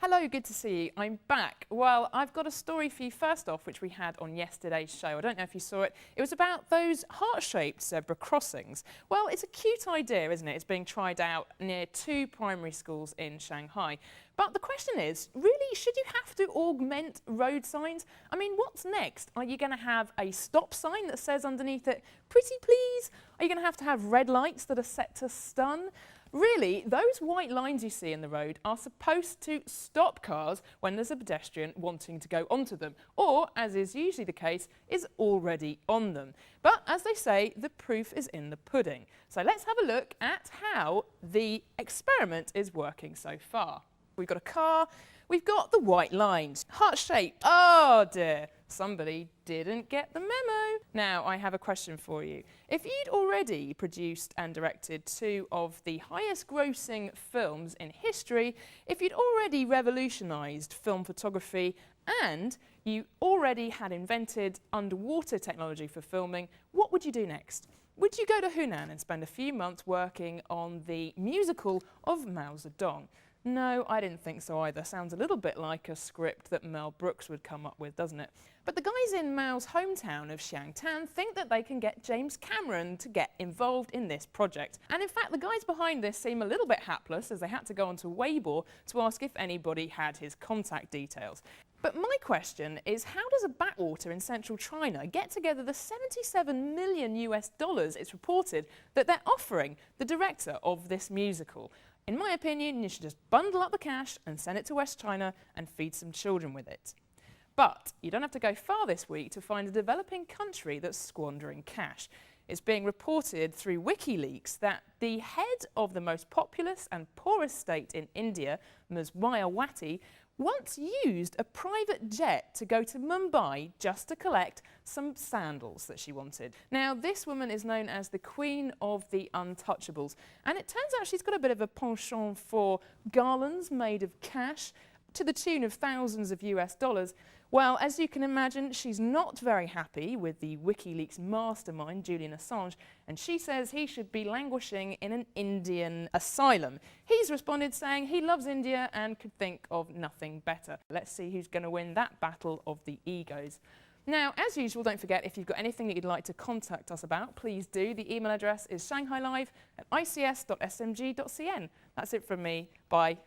Hello, good to see you. I'm back. Well, I've got a story for you first off, which we had on yesterday's show. I don't know if you saw it. It was about those heart-shaped zebra crossings. Well, it's a cute idea, isn't it? It's being tried out near 2 primary schools in Shanghai. But the question is, really, should you have to augment road signs? I mean, what's next? Are you going to have a stop sign that says underneath it, "Pretty please"? Are you going to have red lights that are set to stun? Really, those white lines you see in the road are supposed to stop cars when there's a pedestrian wanting to go onto them, or, as is usually the case, is already on them. But as they say, the proof is in the pudding. So let's have a look at how the experiment is working so far. We've got a car, we've got the white lines, heart-shaped. Oh dear, somebody didn't get the memo. Now, I have a question for you. If you'd already produced and directed 2 of the highest grossing films in history, if you'd already revolutionised film photography, and you already had invented underwater technology for filming, what would you do next? Would you go to Hunan and spend a few months working on the musical of Mao Zedong? No, I didn't think so either. Sounds a little bit like a script that Mel Brooks would come up with, doesn't it? But the guys in Mao's hometown of Xiangtan think that they can get James Cameron to get involved in this project. And in fact, the guys behind this seem a little bit hapless, as they had to go onto Weibo to ask if anybody had his contact details. But my question is, how does a backwater in central China get together the $77 million it's reported that they're offering the director of this musical? In my opinion, you should just bundle up the cash and send it to West China and feed some children with it. But you don't have to go far this week to find a developing country that's squandering cash. It's being reported through WikiLeaks that the head of the most populous and poorest state in India, Ms. Mayawati, once used a private jet to go to Mumbai just to collect some sandals that she wanted. Now, this woman is known as the Queen of the Untouchables, and it turns out she's got a bit of a penchant for garlands made of cash to the tune of thousands of $. Well, as you can imagine, she's not very happy with the WikiLeaks mastermind, Julian Assange, and she says he should be languishing in an Indian asylum. He's responded saying he loves India and could think of nothing better. Let's see who's going to win that battle of the egos. Now, as usual, don't forget, if you've got anything that you'd like to contact us about, please do. The email address is shanghai live@ics.smg.cn. That's it from me. Bye.